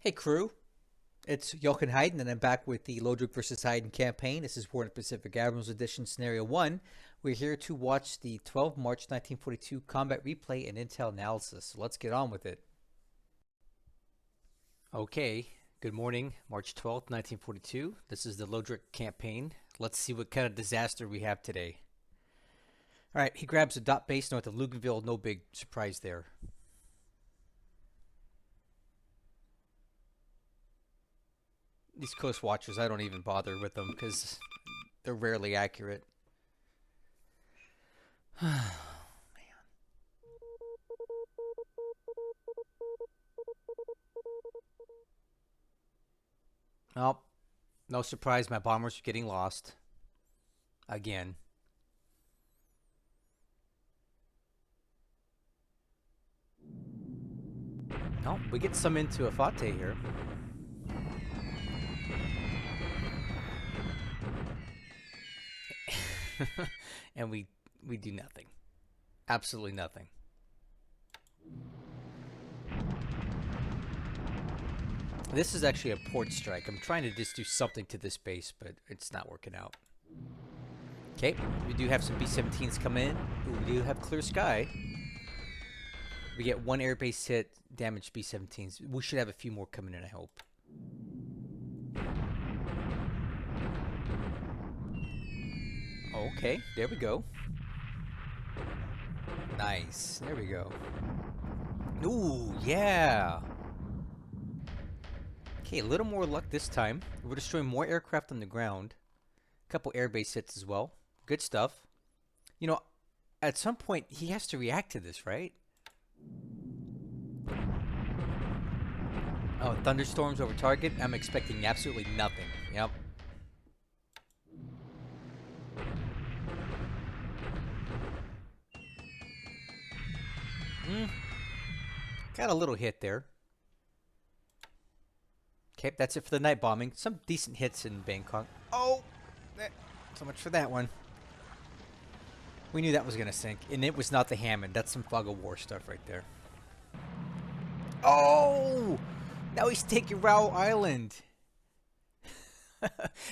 Hey crew, it's Jochen Heiden, and I'm back with the Lodrik versus Heiden campaign. This is War in the Pacific Admirals Edition Scenario 1. We're here to watch the 12 March 1942 combat replay and intel analysis. So let's get on with it. Okay, good morning, March 12th, 1942. This is the Lodrik campaign. Let's see what kind of disaster we have today. Alright, he grabs a dot base north of Luganville. No big surprise there. These Coast Watchers, I don't even bother with them because they're rarely accurate. Man. Well, no surprise, my bombers are getting lost. Again. No, we get some into Afate here. And we do nothing. Absolutely nothing. This is actually a port strike. I'm trying to just do something to this base, but it's not working out. Okay, we do have some B-17s come in. Ooh, we do have clear sky. We get one airbase hit, damaged B-17s. We should have a few more coming in, I hope. Okay, there we go. Nice. There we go. Ooh, yeah. Okay, a little more luck this time. We're destroying more aircraft on the ground. A couple airbase hits as well. Good stuff. You know, at some point, he has to react to this, right? Oh, thunderstorms over target. I'm expecting absolutely nothing. Yep. Got a little hit there. Okay, that's it for the night bombing. Some decent hits in Bangkok. Oh! So much for that one. We knew that was going to sink. And it was not the Hammond. That's some fog of war stuff right there. Oh! Now he's taking Rao Island.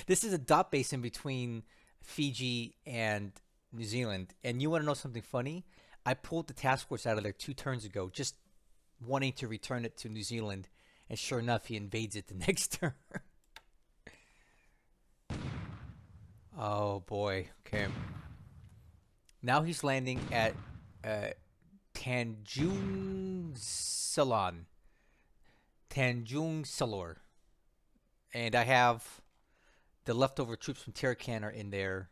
This is a dot base in between Fiji and New Zealand. And you want to know something funny? I pulled the task force out of there 2 turns ago, just wanting to return it to New Zealand. And sure enough, he invades it the next turn. Oh boy. Okay. Now he's landing at Tanjung Salon. Tanjung Salor. And I have the leftover troops from Tarakan are in there.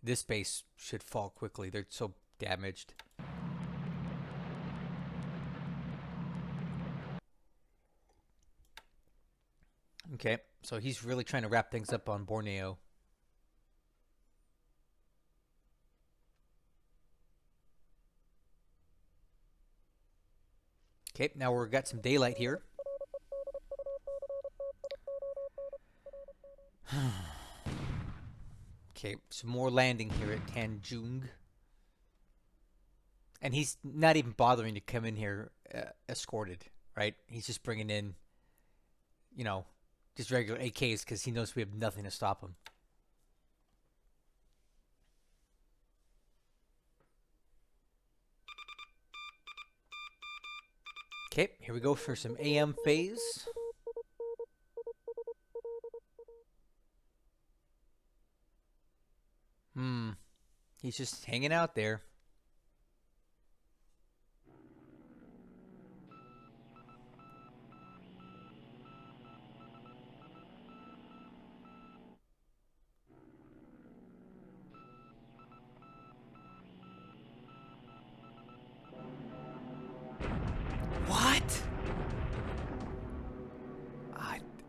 This base should fall quickly. They're so damaged. Okay, so he's really trying to wrap things up on Borneo. Okay, now we've got some daylight here. Okay, some more landing here at Tanjung. And he's not even bothering to come in here escorted, right? He's just bringing in, you know, just regular AKs because he knows we have nothing to stop him. Okay, here we go for some AM phase. He's just hanging out there. What?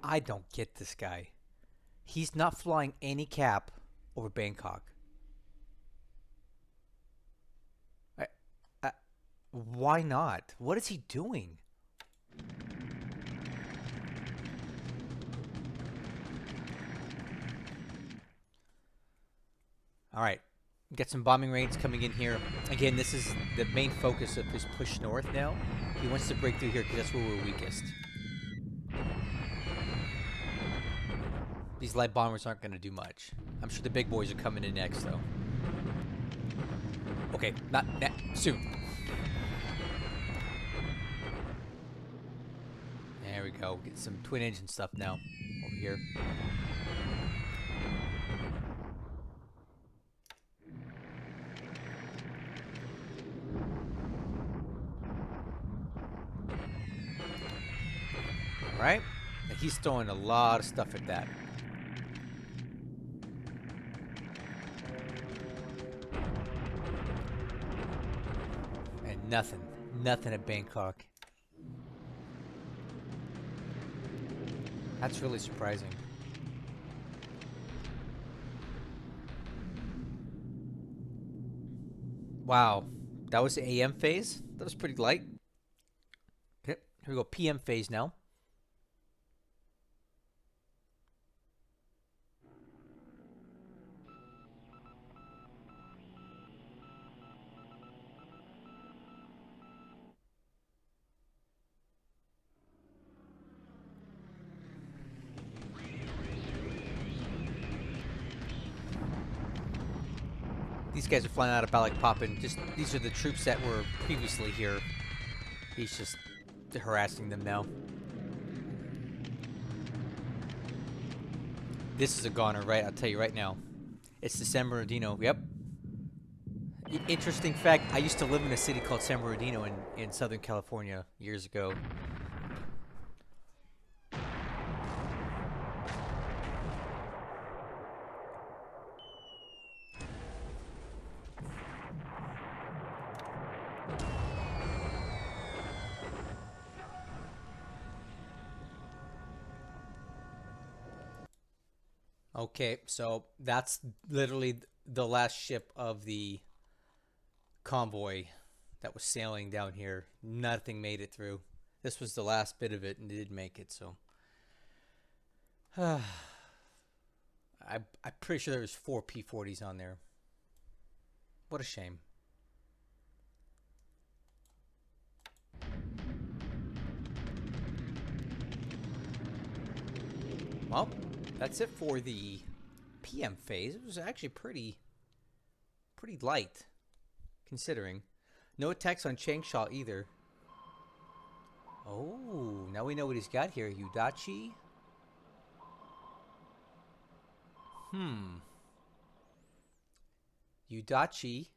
I don't get this guy. He's not flying any cap over Bangkok. Why not? What is he doing? All right. Get some bombing raids coming in here. Again, this is the main focus of his push north now. He wants to break through here because that's where we're weakest. These light bombers aren't going to do much. I'm sure the big boys are coming in next, though. Okay, not soon. There we go. Get some twin engine stuff now over here. Right? And he's throwing a lot of stuff at that. And nothing. Nothing at Bangkok. That's really surprising. Wow. That was the AM phase? That was pretty light. Okay, here we go. PM phase now. These guys are flying out about like popping. Just these are the troops that were previously here. He's just harassing them now. This is a goner, right? I'll tell you right now. It's the San Bernardino. Yep. Interesting fact, I used to live in a city called San Bernardino in Southern California years ago. Okay, so that's literally the last ship of the convoy that was sailing down here. Nothing made it through. This was the last bit of it, and it did make it, so. I'm pretty sure there was 4 P-40s on there. What a shame. Well, that's it for the PM phase. It was actually pretty light, considering. No attacks on Changsha either. Oh, now we know what he's got here. Udachi. Udachi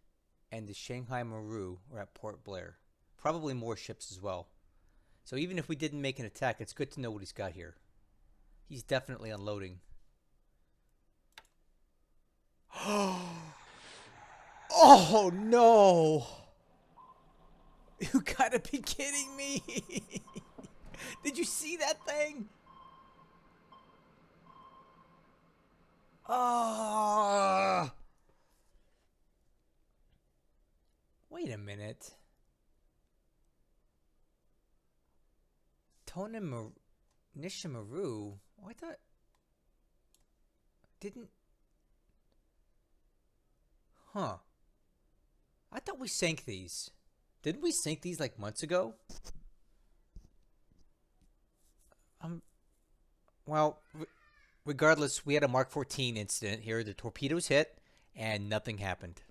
and the Shanghai Maru are at Port Blair. Probably more ships as well. So even if we didn't make an attack, it's good to know what he's got here. He's definitely unloading. Oh no! You gotta be kidding me! Did you see that thing? Ah! Wait a minute. Nisshin-class. Oh, I thought... Didn't... Huh. I thought we sank these. Didn't we sink these like months ago? Well, regardless, we had a Mark 14 incident here. The torpedoes hit, and nothing happened.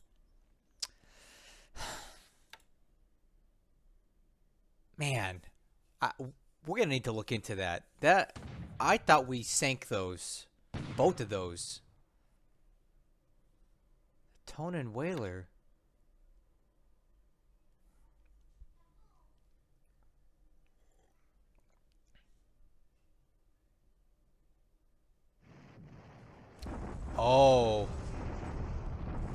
Man, we're going to need to look into that. I thought we sank those. Both of those. Tonan whaler. Oh.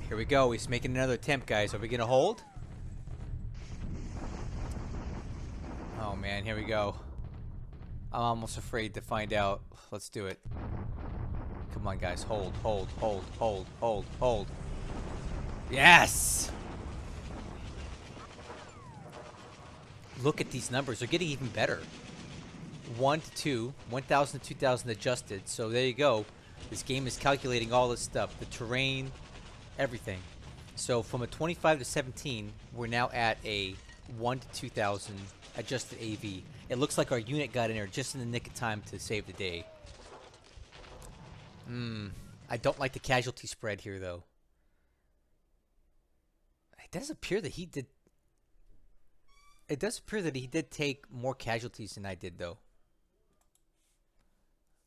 Here we go. He's making another attempt, guys. Are we going to hold? Oh, man. Here we go. I'm almost afraid to find out. Let's do it. Come on, guys. Hold, hold, hold, hold, hold, hold. Yes! Look at these numbers. They're getting even better. 1 to 2. 1,000 to 2,000 adjusted. So there you go. This game is calculating all this stuff. The terrain, everything. So from a 25 to 17, we're now at a 1 to 2,000 adjusted AV. It looks like our unit got in there just in the nick of time to save the day. I don't like the casualty spread here, though. It does appear that he did. It does appear that he did take more casualties than I did, though.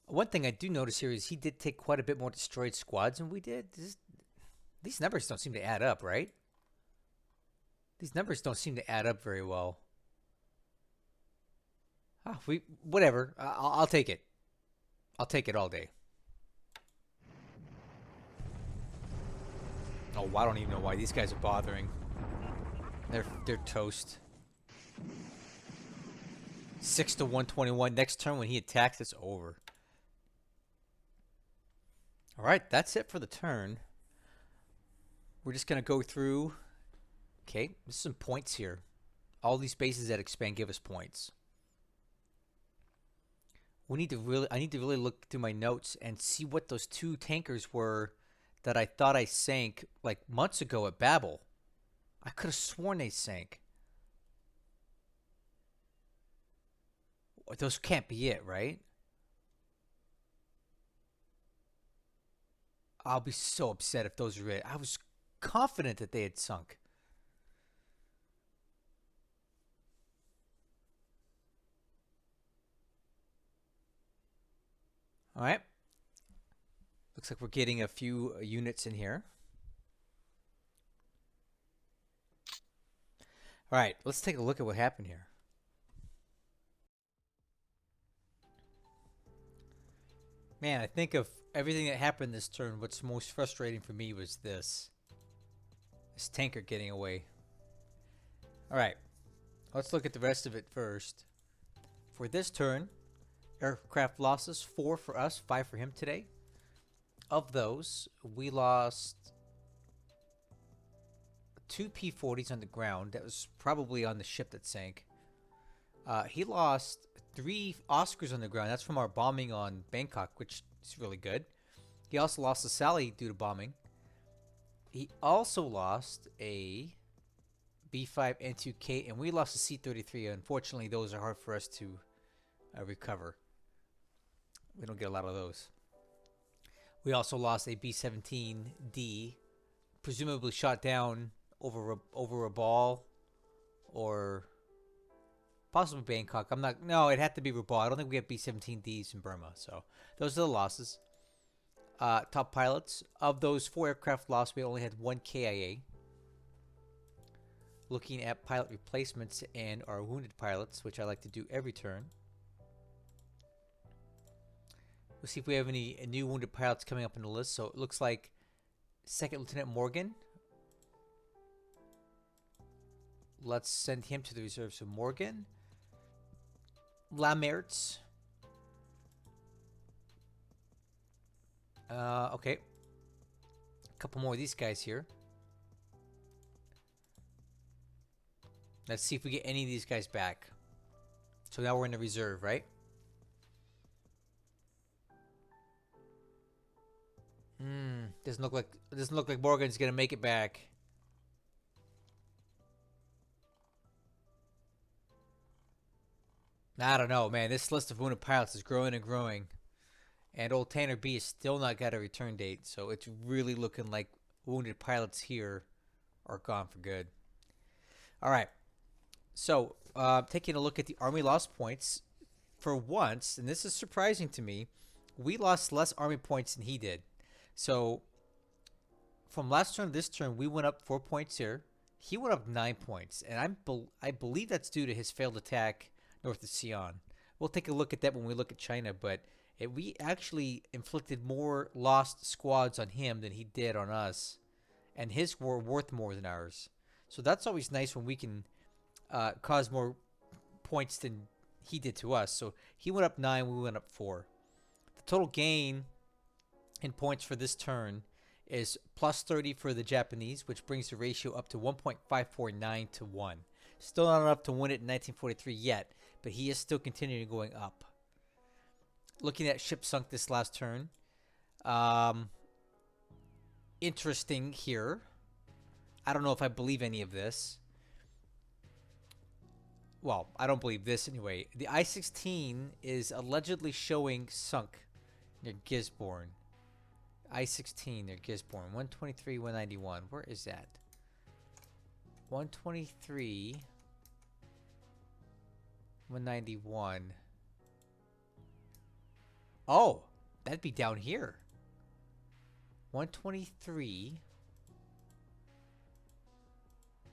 One thing I do notice here is he did take quite a bit more destroyed squads than we did. These numbers don't seem to add up, right? These numbers don't seem to add up very well. Ah, whatever. I'll take it. I'll take it all day. Oh, I don't even know why these guys are bothering. They're toast. 6 to 121. Next turn when he attacks, it's over. All right, that's it for the turn. We're just gonna go through. Okay, there's some points here. All these bases that expand give us points. I need to really look through my notes and see what those two tankers were that I thought I sank like months ago at Babel. I could have sworn they sank. Those can't be it, right? I'll be so upset if those are it. I was confident that they had sunk. All right. Looks like we're getting a few units in here. All right, let's take a look at what happened here. Man, I think of everything that happened this turn, what's most frustrating for me was this tanker getting away. All right, let's look at the rest of it first. For this turn, aircraft losses 4 for us, 5 for him today. Of those, we lost 2 P-40s on the ground. That was probably on the ship that sank. He lost 3 Oscars on the ground. That's from our bombing on Bangkok, which is really good. He also lost a Sally due to bombing. He also lost a B5 and 2K, and we lost a C-33. Unfortunately, those are hard for us to recover. We don't get a lot of those. We also lost a B-17D, presumably shot down over a ball, or possibly Bangkok. No, it had to be Rabaul. I don't think we have B-17Ds in Burma. So those are the losses. Top pilots. Of those 4 aircraft lost, we only had 1 KIA. Looking at pilot replacements and our wounded pilots, which I like to do every turn. We'll see if we have any new wounded pilots coming up in the list. So it looks like Second Lieutenant Morgan. Let's send him to the reserve. So Morgan. Lamertz. Okay. A couple more of these guys here. Let's see if we get any of these guys back. So now we're in the reserve, right? Doesn't look like Morgan's gonna make it back. I don't know, man. This list of wounded pilots is growing and growing. And old Tanner B has still not got a return date. So it's really looking like wounded pilots here are gone for good. All right. So taking a look at the Army lost points. For once, and this is surprising to me, we lost less Army points than he did. So from last turn to this turn, we went up 4 points here. He went up 9 points. And I believe that's due to his failed attack north of Xi'an. We'll take a look at that when we look at China, but we actually inflicted more lost squads on him than he did on us, and his were worth more than ours. So that's always nice when we can cause more points than he did to us. So he went up 9, we went up 4. The total gain in points for this turn is plus 30 for the Japanese, which brings the ratio up to 1.549 to 1. Still not enough to win it in 1943 yet, but he is still continuing going up. Looking at ship sunk this last turn. Interesting here. I don't know if I believe any of this. Well, I don't believe this anyway. The I-16 is allegedly showing sunk near Gisborne. I-16, they're Gisborne. 123, 191. Where is that? 123, 191. Oh, that'd be down here. 123,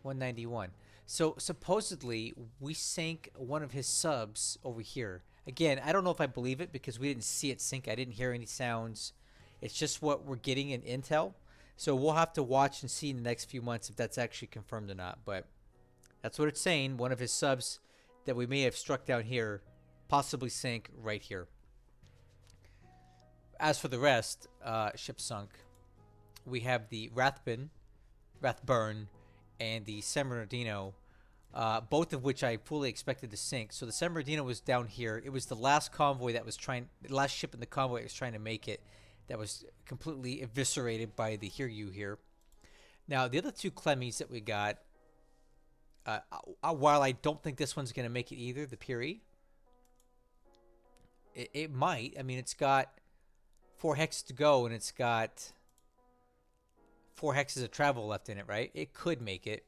191. So supposedly we sank one of his subs over here. Again, I don't know if I believe it because we didn't see it sink. I didn't hear any sounds. It's just what we're getting in intel. So we'll have to watch and see in the next few months if that's actually confirmed or not. But that's what it's saying. One of his subs that we may have struck down here possibly sank right here. As for the rest, ship sunk. We have the Rathburn, and the San Bernardino, both of which I fully expected to sink. So the San Bernardino was down here. It was the last convoy that was trying, the last ship in the convoy that was trying to make it, that was completely eviscerated by the Hiryu here. Now the other two Clemmies that we got, while I don't think this one's going to make it either, the Piri, it might. I mean, it's got 4 hexes to go, and it's got 4 hexes of travel left in it, right? It could make it.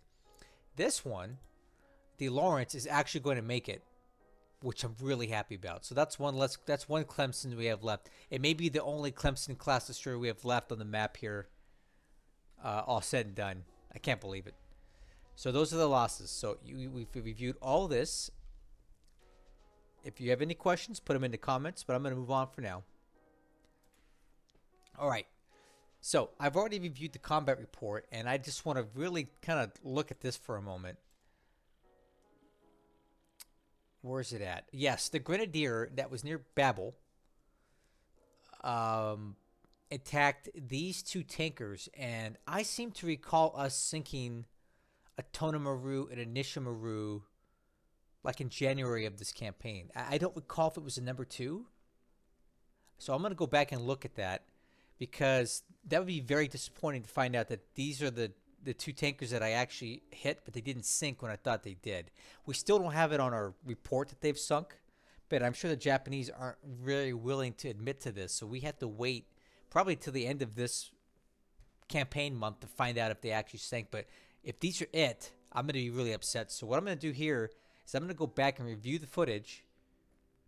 This one, the Lawrence, is actually going to make it, which I'm really happy about. So that's one less. That's one Clemson we have left. It may be the only Clemson-class destroyer we have left on the map here. All said and done. I can't believe it. So those are the losses. So we've reviewed all this. If you have any questions, put them in the comments. But I'm going to move on for now. All right. So I've already reviewed the combat report, and I just want to really kind of look at this for a moment. Where is it at? Yes, the Grenadier that was near Babel attacked these 2 tankers, and I seem to recall us sinking a Tonan-maru and a Nisshin-maru like in January of this campaign. I don't recall if it was a number 2. So I'm going to go back and look at that, because that would be very disappointing to find out that these are the 2 tankers that I actually hit, but they didn't sink when I thought they did. We still don't have it on our report that they've sunk, but I'm sure the Japanese aren't really willing to admit to this, so we have to wait probably till the end of this campaign month to find out if they actually sank. But if these are it, I'm going to be really upset. So what I'm going to do here is I'm going to go back and review the footage,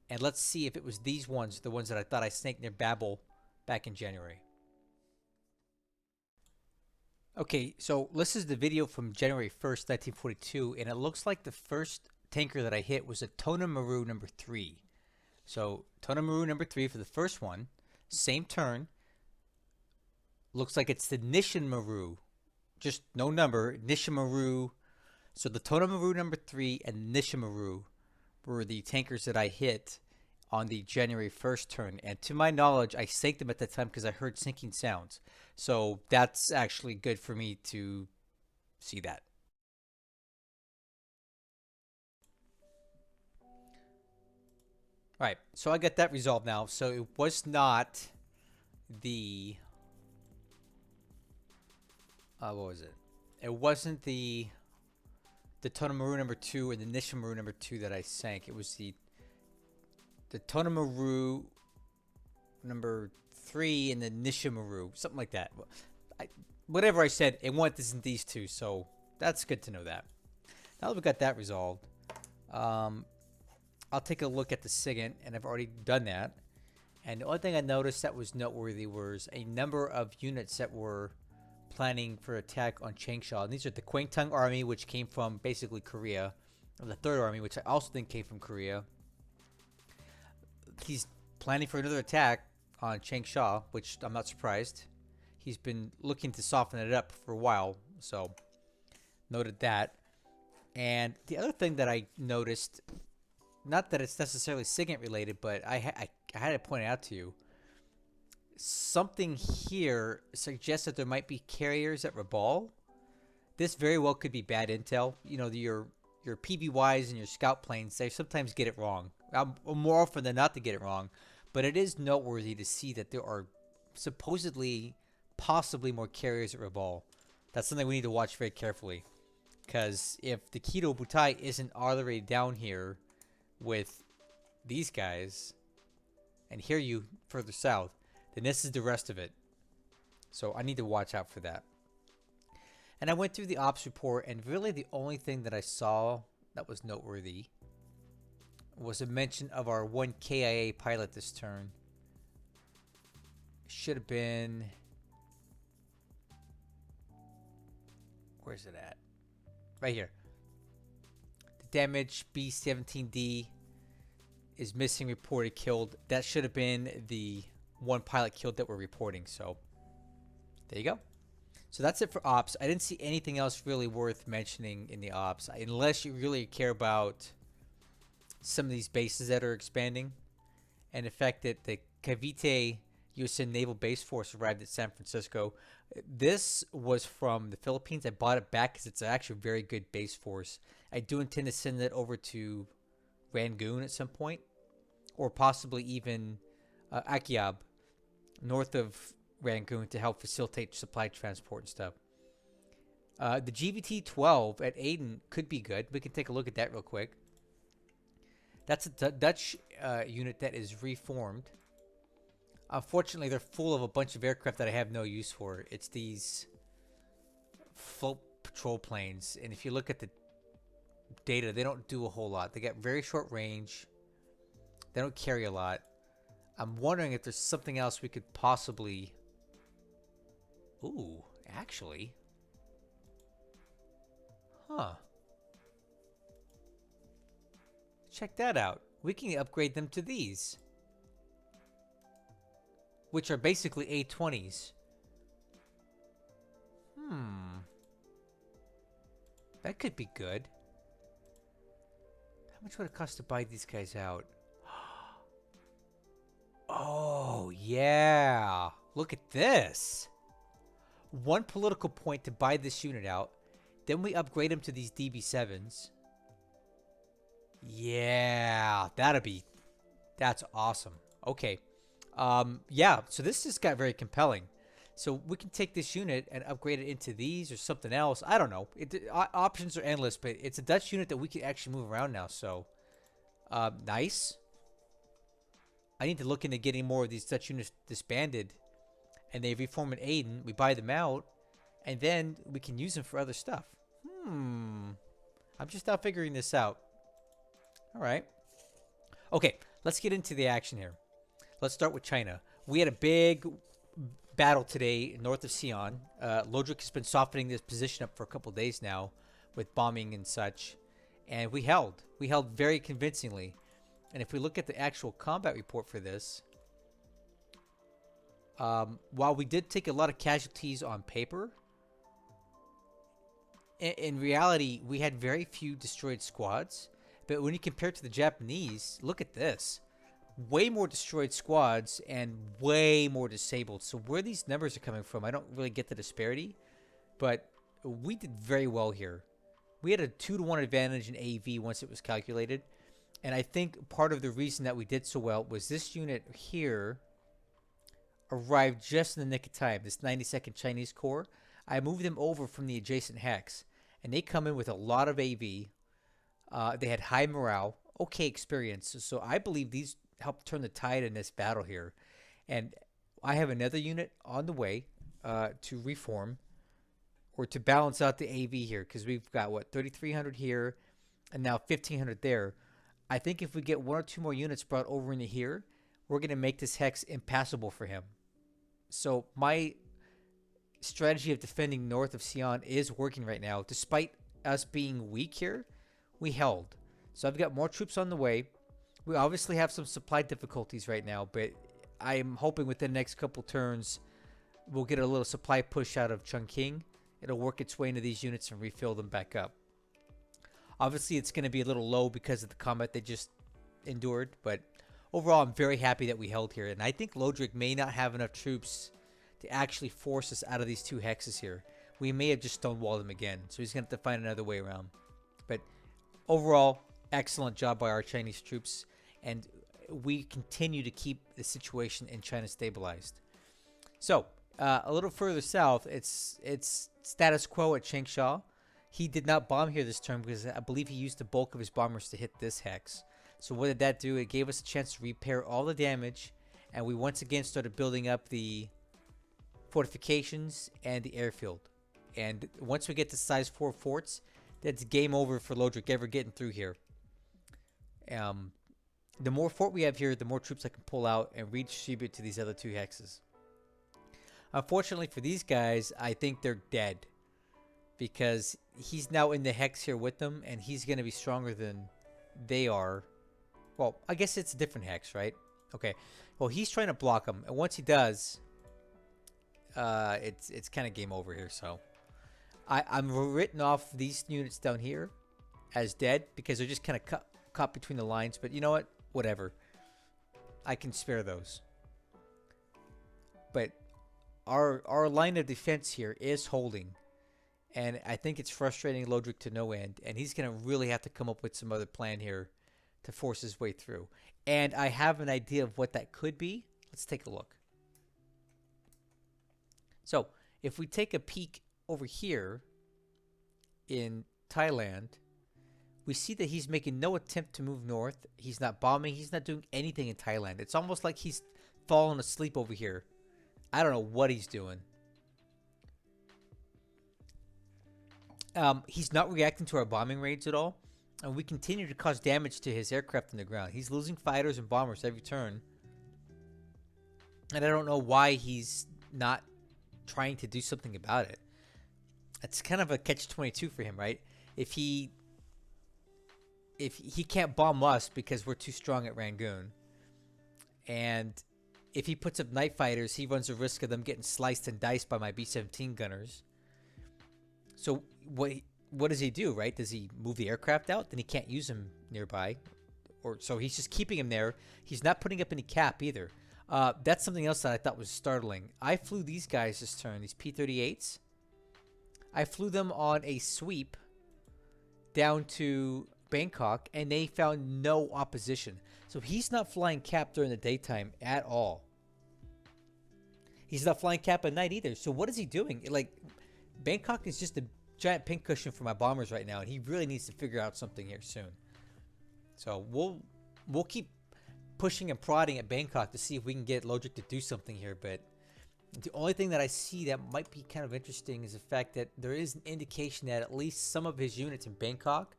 and let's see if it was these ones, the ones that I thought I sank near Babel back in January. Okay, so this is the video from January 1st, 1942, and it looks like the first tanker that I hit was a Tonan-maru number 3. So Tonan-maru number 3 for the first one, same turn. Looks like it's the Nisshin-maru, just no number, Nisshin-maru. So the Tonan-maru number 3 and Nisshin-maru were the tankers that I hit on the January 1st turn, and to my knowledge I sank them at that time because I heard sinking sounds. So that's actually good for me to see that. Alright, so I got that resolved now. So it was not the what was it? It wasn't the Tonan-maru number 2 and the Nisshin-maru number 2 that I sank. It was the Tonan-maru number 3 and the Nisshin-maru, something like that. Whatever I said, it wasn't these 2, so that's good to know that. Now that we got that resolved, I'll take a look at the SIGINT, and I've already done that. And the only thing I noticed that was noteworthy was a number of units that were planning for attack on Changsha. And these are the Kwangtung Army, which came from basically Korea, and the 3rd Army, which I also think came from Korea. He's planning for another attack on Changsha, which I'm not surprised. He's been looking to soften it up for a while, so noted that. And the other thing that I noticed, not that it's necessarily SIGINT related, but I had to point it out to you. Something here suggests that there might be carriers at Rabaul. This very well could be bad intel. You know, your PBYs and your scout planes, they sometimes get it wrong. More often than not to get it wrong. But it is noteworthy to see that there are supposedly, possibly more carriers at Rabaul. That's something we need to watch very carefully. Because if the Kido Butai isn't already down here with these guys, and here you further south, then this is the rest of it. So I need to watch out for that. And I went through the ops report, and really the only thing that I saw that was noteworthy was a mention of our one KIA pilot this turn. Should have been... Where's it at? Right here. The damage B-17D is missing, reported, killed. That should have been the one pilot killed that we're reporting. So there you go. So that's it for ops. I didn't see anything else really worth mentioning in the ops, unless you really care about some of these bases that are expanding, and the fact that the Cavite U.S. Naval Base Force arrived at San Francisco. This was from the Philippines. I bought it back because it's actually a very good base force. I do intend to send it over to Rangoon at some point, or possibly even Akyab, north of Rangoon, to help facilitate supply transport and stuff. The GVT-12 at Heiden could be good. We can take a look at that real quick. That's a Dutch unit that is reformed. Unfortunately, they're full of a bunch of aircraft that I have no use for. It's these float patrol planes. And if you look at the data, they don't do a whole lot. They got very short range. They don't carry a lot. I'm wondering if there's something else we could possibly... Ooh, actually. Huh. Check that out. We can upgrade them to these, which are basically A-20s. That could be good. How much would it cost to buy these guys out? Oh, yeah. Look at this. 1 political point to buy this unit out. Then we upgrade them to these DB7s. Yeah, that's awesome. Okay. Yeah, so this just got very compelling. So we can take this unit and upgrade it into these or something else. I don't know. Options are endless, but it's a Dutch unit that we can actually move around now. So, nice. I need to look into getting more of these Dutch units disbanded. And they reform in Heiden. We buy them out. And then we can use them for other stuff. I'm just now figuring this out. All right. Okay, let's get into the action here. Let's start with China. We had a big battle today north of Xi'an. Lodrik has been softening this position up for a couple days now with bombing and such. And we held. We held very convincingly. And if we look at the actual combat report for this, while we did take a lot of casualties on paper, in reality, we had very few destroyed squads. But when you compare it to the Japanese, look at this. Way more destroyed squads and way more disabled. So where these numbers are coming from, I don't really get the disparity. But we did very well here. We had a 2-to-1 advantage in AV once it was calculated. And I think part of the reason that we did so well was this unit here arrived just in the nick of time. This 92nd Chinese Corps. I moved them over from the adjacent hex. And they come in with a lot of AV. They had high morale, okay experience. So I believe these helped turn the tide in this battle here. And I have another unit on the way to reform or to balance out the AV here, because we've got, what, 3,300 here and now 1,500 there. I think if we get 1 or 2 more units brought over into here, we're going to make this hex impassable for him. So my strategy of defending north of Xi'an is working right now. Despite us being weak here, we held. So I've got more troops on the way. We obviously have some supply difficulties right now, but I'm hoping within the next couple turns we'll get a little supply push out of Chongqing. It'll work its way into these units and refill them back up. Obviously, it's going to be a little low because of the combat they just endured, but overall, I'm very happy that we held here. And I think Lodrik may not have enough troops to actually force us out of these 2 hexes here. We may have just stonewalled him again, so he's going to have to find another way around. But overall, excellent job by our Chinese troops, and we continue to keep the situation in China stabilized. So, a little further south, it's status quo at Changsha. He did not bomb here this turn because I believe he used the bulk of his bombers to hit this hex. So what did that do? It gave us a chance to repair all the damage, and we once again started building up the fortifications, and the airfield. And once we get to size 4 forts, that's game over for Lodrik ever getting through here. The more fort we have here, the more troops I can pull out and redistribute to these other 2 hexes. Unfortunately for these guys, I think they're dead. Because he's now in the hex here with them, and he's going to be stronger than they are. Well, I guess it's a different hex, right? Okay. Well, he's trying to block them, and once he does, it's kind of game over here. So I'm written off these units down here as dead because they're just kind of caught between the lines. But you know what? Whatever. I can spare those. But our line of defense here is holding. And I think it's frustrating Lodrik to no end. And he's going to really have to come up with some other plan here to force his way through. And I have an idea of what that could be. Let's take a look. So, if we take a peek over here in Thailand, we see that he's making no attempt to move north. He's not bombing. He's not doing anything in Thailand. It's almost like he's fallen asleep over here. I don't know what he's doing. He's not reacting to our bombing raids at all. And we continue to cause damage to his aircraft on the ground. He's losing fighters and bombers every turn. And I don't know why he's not trying to do something about it. It's kind of a catch-22 for him, right? If he can't bomb us because we're too strong at Rangoon, and if he puts up night fighters, he runs the risk of them getting sliced and diced by my B-17 gunners. So what does he do, right? Does he move the aircraft out? Then he can't use them nearby. Or so he's just keeping him there. He's not putting up any cap either. That's something else that I thought was startling. I flew these guys this turn, these P-38s. I flew them on a sweep down to Bangkok, and they found no opposition. So he's not flying cap during the daytime at all. He's not flying cap at night either. So what is he doing? Like, Bangkok is just a giant pincushion for my bombers right now, and he really needs to figure out something here soon. So we'll keep pushing and prodding at Bangkok to see if we can get Lodrik to do something here. But the only thing that I see that might be kind of interesting is the fact that there is an indication that at least some of his units in Bangkok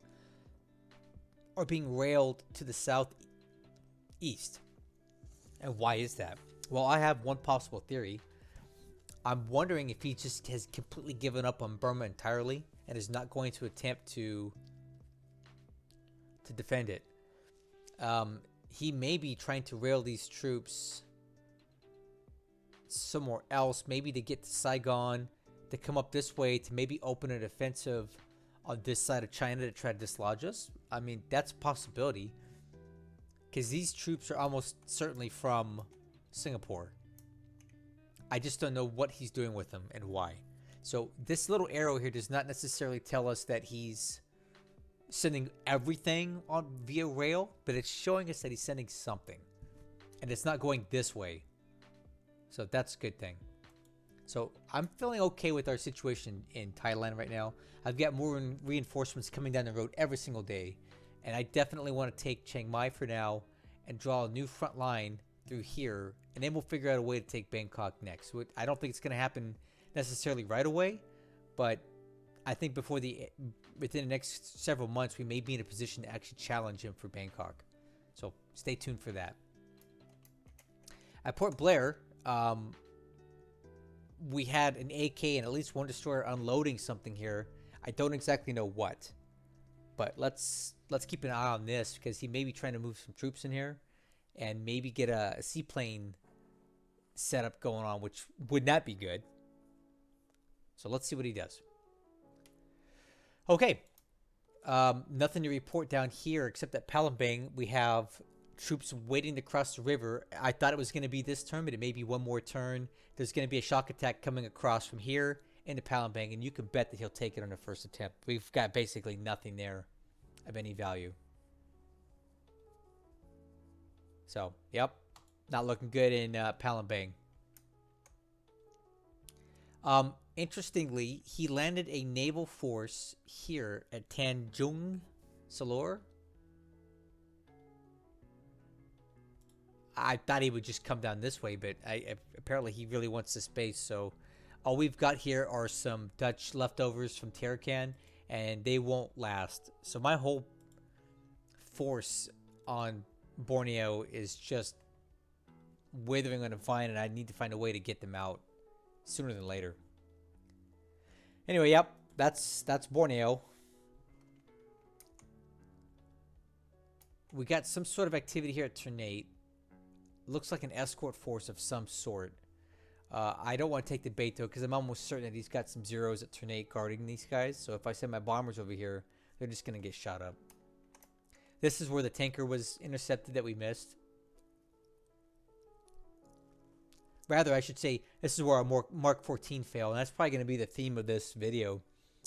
are being railed to the southeast. And why is that? Well, I have one possible theory. I'm wondering if he just has completely given up on Burma entirely and is not going to attempt to defend it. He may be trying to rail these troops somewhere else, maybe to get to Saigon, to come up this way, to maybe open an offensive on this side of China to try to dislodge us. I mean, that's a possibility, because these troops are almost certainly from Singapore. I just don't know what he's doing with them and why. So this little arrow here does not necessarily tell us that he's sending everything on via rail, but it's showing us that he's sending something, and it's not going this way. So that's a good thing. So I'm feeling okay with our situation in Thailand right now. I've got more reinforcements coming down the road every single day, and I definitely want to take Chiang Mai for now and draw a new front line through here, and then we'll figure out a way to take Bangkok next. I don't think it's going to happen necessarily right away, but I think within the next several months, we may be in a position to actually challenge him for Bangkok. So stay tuned for that. At Port Blair, we had an AK and at least one destroyer unloading something here. I don't exactly know what, but let's keep an eye on this, because he may be trying to move some troops in here and maybe get a seaplane setup going on, which would not be good. So let's see what he does. Okay. Nothing to report down here except that Palembang, we have troops waiting to cross the river. I thought it was going to be this turn, but it may be one more turn. There's going to be a shock attack coming across from here into Palembang, and you can bet that he'll take it on the first attempt. We've got basically nothing there of any value. So, yep, not looking good in Palembang. Interestingly, he landed a naval force here at Tanjung Salor. I thought he would just come down this way, but apparently he really wants this base, so All we've got here are some Dutch leftovers from Tarakan, and they won't last. So my whole force on Borneo is just withering on a vine, and I need to find a way to get them out sooner than later. Anyway, yep, that's Borneo. We got some sort of activity here at Ternate. Looks like an escort force of some sort. I don't want to take the bait though, because I'm almost certain that he's got some zeros at Ternate guarding these guys. So if I send my bombers over here, they're just going to get shot up. This is where the tanker was intercepted that we missed. Rather, I should say, this is where our Mark 14 fail. And that's probably going to be the theme of this video,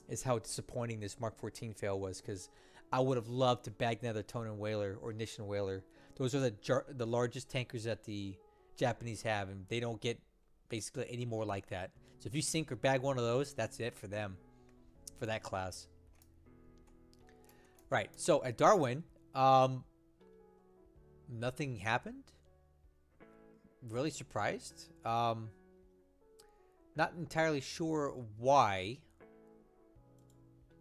is how disappointing this Mark 14 fail was. Because I would have loved to bag another Tonan whaler or Nisshin whaler. Those are the largest tankers that the Japanese have. And they don't get basically any more like that. So if you sink or bag one of those, that's it for them. For that class. Right. So at Darwin, nothing happened. Really surprised. Not entirely sure why,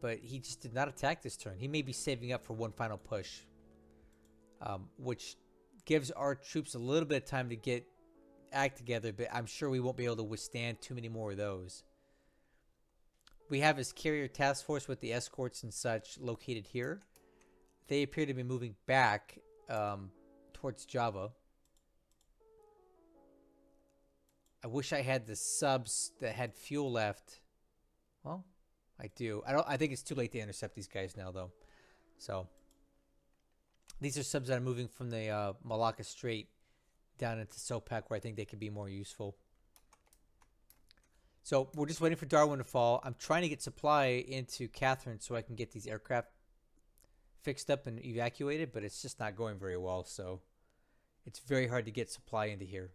but he just did not attack this turn. He may be saving up for one final push, which gives our troops a little bit of time to act together, but I'm sure we won't be able to withstand too many more of those. We have his carrier task force with the escorts and such located here. They appear to be moving back towards Java. I wish I had the subs that had fuel left. Well, I do. I think it's too late to intercept these guys now, though. So these are subs that are moving from the Malacca Strait down into Sopak, where I think they could be more useful. So we're just waiting for Darwin to fall. I'm trying to get supply into Catherine so I can get these aircraft fixed up and evacuated, but it's just not going very well. So it's very hard to get supply into here.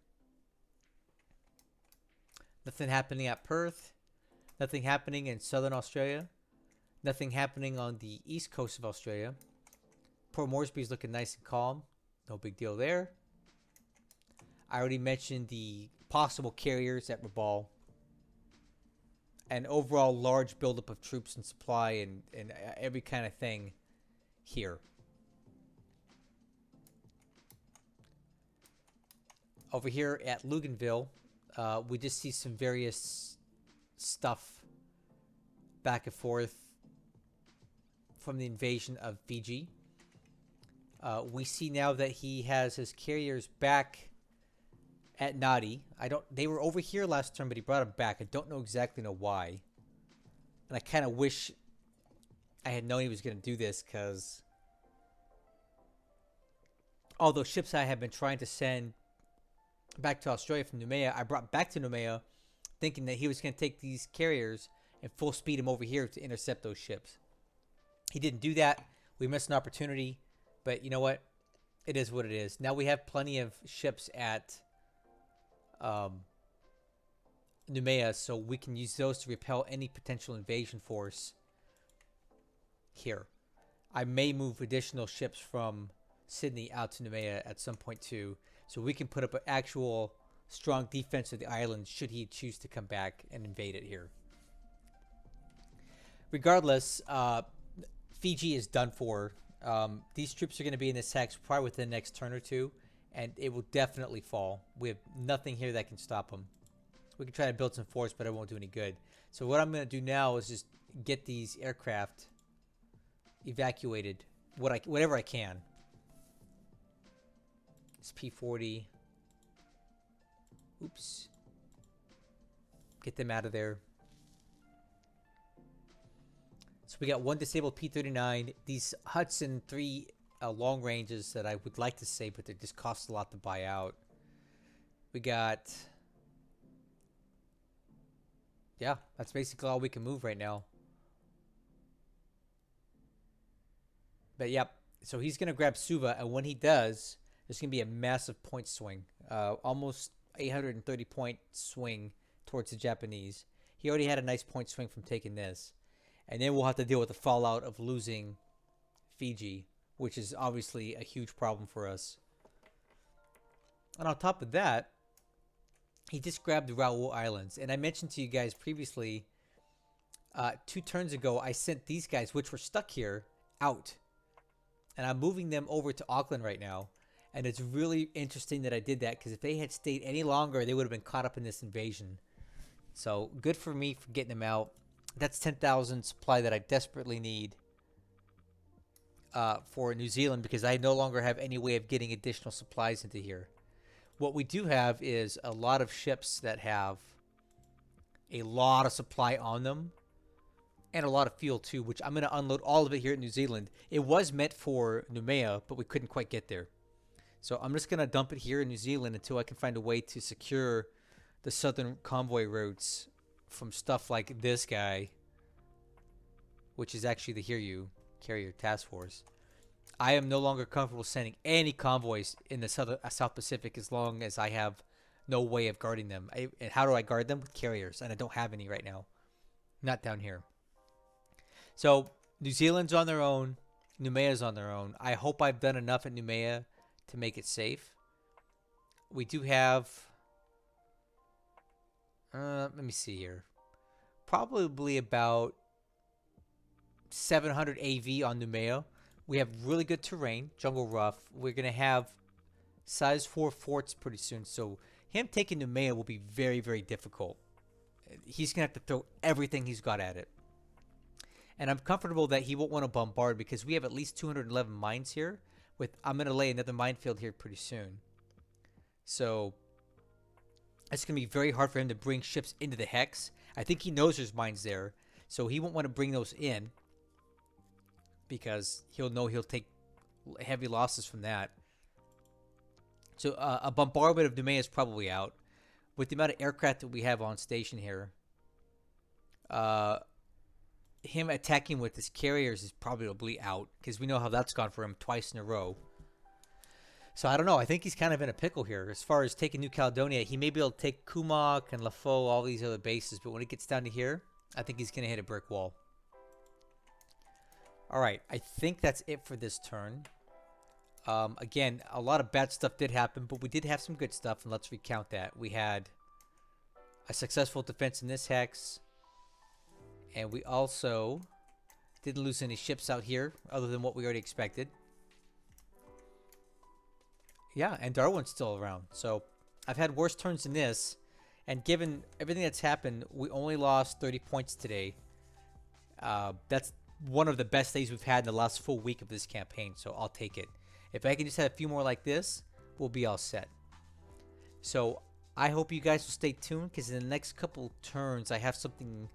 Nothing happening at Perth. Nothing happening in southern Australia. Nothing happening on the east coast of Australia. Port Moresby is looking nice and calm. No big deal there. I already mentioned the possible carriers at Rabaul. An overall large buildup of troops and supply and every kind of thing here. Over here at Luganville, we just see some various stuff back and forth from the invasion of Fiji. We see now that he has his carriers back at Nadi. They were over here last turn, but he brought them back. I don't exactly know why. And I kind of wish I had known he was going to do this, because all those ships I have been trying to send back to Australia from Noumea, I brought back to Noumea thinking that he was going to take these carriers and full speed them over here to intercept those ships. He didn't do that. We missed an opportunity, but you know what? It is what it is. Now we have plenty of ships at Noumea, so we can use those to repel any potential invasion force here. I may move additional ships from Sydney out to Noumea at some point too, so we can put up an actual strong defense of the island should he choose to come back and invade it here. Regardless, Fiji is done for. These troops are going to be in this hex probably within the next turn or two, and it will definitely fall. We have nothing here that can stop them. We can try to build some force, but it won't do any good. So what I'm going to do now is just get these aircraft evacuated, whatever I can. It's P-40. Oops. Get them out of there. So we got one disabled P-39. These Hudson 3 long ranges that I would like to say, but they just cost a lot to buy out. We got... yeah, that's basically all we can move right now. But yep, so he's going to grab Suva, and when he does, there's going to be a massive point swing. Almost 830 point swing towards the Japanese. He already had a nice point swing from taking this. And then we'll have to deal with the fallout of losing Fiji, which is obviously a huge problem for us. And on top of that, he just grabbed the Raoul Islands. And I mentioned to you guys previously, 2 turns ago, I sent these guys, which were stuck here, out. And I'm moving them over to Auckland right now. And it's really interesting that I did that, because if they had stayed any longer, they would have been caught up in this invasion. So good for me for getting them out. That's 10,000 supply that I desperately need for New Zealand, because I no longer have any way of getting additional supplies into here. What we do have is a lot of ships that have a lot of supply on them and a lot of fuel too, which I'm going to unload all of it here in New Zealand. It was meant for Noumea, but we couldn't quite get there. So I'm just going to dump it here in New Zealand until I can find a way to secure the southern convoy routes from stuff like this guy, which is actually the Hiryu Carrier Task Force. I am no longer comfortable sending any convoys in the South Pacific as long as I have no way of guarding them. And how do I guard them? With carriers, and I don't have any right now. Not down here. So New Zealand's on their own. Noumea's on their own. I hope I've done enough at Noumea to make it safe. We do have... let me see here. Probably about 700 AV on Noumea. We have really good terrain, jungle rough. We're going to have size 4 forts pretty soon. So him taking Noumea will be very, very difficult. He's going to have to throw everything he's got at it. And I'm comfortable that he won't want to bombard, because we have at least 211 mines here. I'm going to lay another minefield here pretty soon. So it's going to be very hard for him to bring ships into the Hex. I think he knows there's mines there, so he won't want to bring those in, because he'll know he'll take heavy losses from that. So a bombardment of Noumea is probably out. With the amount of aircraft that we have on station here, him attacking with his carriers is probably out, because we know how that's gone for him twice in a row. So I don't know. I think he's kind of in a pickle here. As far as taking New Caledonia, he may be able to take Kumak and Lafo, all these other bases, but when it gets down to here, I think he's going to hit a brick wall. Alright, I think that's it for this turn. Again, a lot of bad stuff did happen, but we did have some good stuff, and let's recount that. We had a successful defense in this Hex, and we also didn't lose any ships out here, other than what we already expected. Yeah, and Darwin's still around. So I've had worse turns than this, and given everything that's happened, we only lost 30 points today. That's one of the best days we've had in the last full week of this campaign, so I'll take it. If I can just have a few more like this, we'll be all set. So I hope you guys will stay tuned, because in the next couple turns I have something,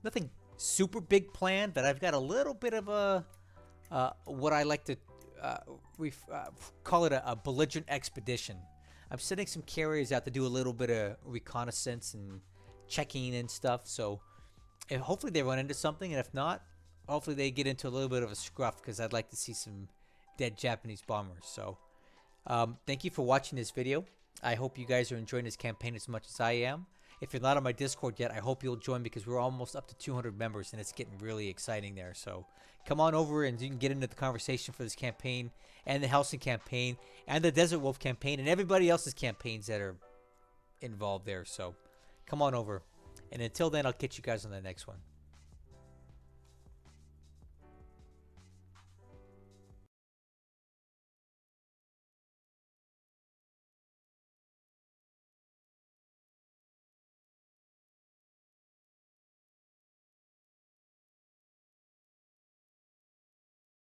nothing super big planned, but I've got a little bit of a what I like to call it a belligerent expedition. I'm sending some carriers out to do a little bit of reconnaissance and checking and stuff, so hopefully they run into something, and if not, hopefully they get into a little bit of a scruff, because I'd like to see some dead Japanese bombers. So thank you for watching this video. I hope you guys are enjoying this campaign as much as I am. If you're not on my Discord yet, I hope you'll join, because we're almost up to 200 members, and it's getting really exciting there. So come on over, and you can get into the conversation for this campaign, and the Helsing campaign, and the Desert Wolf campaign, and everybody else's campaigns that are involved there. So come on over. And until then, I'll catch you guys on the next one.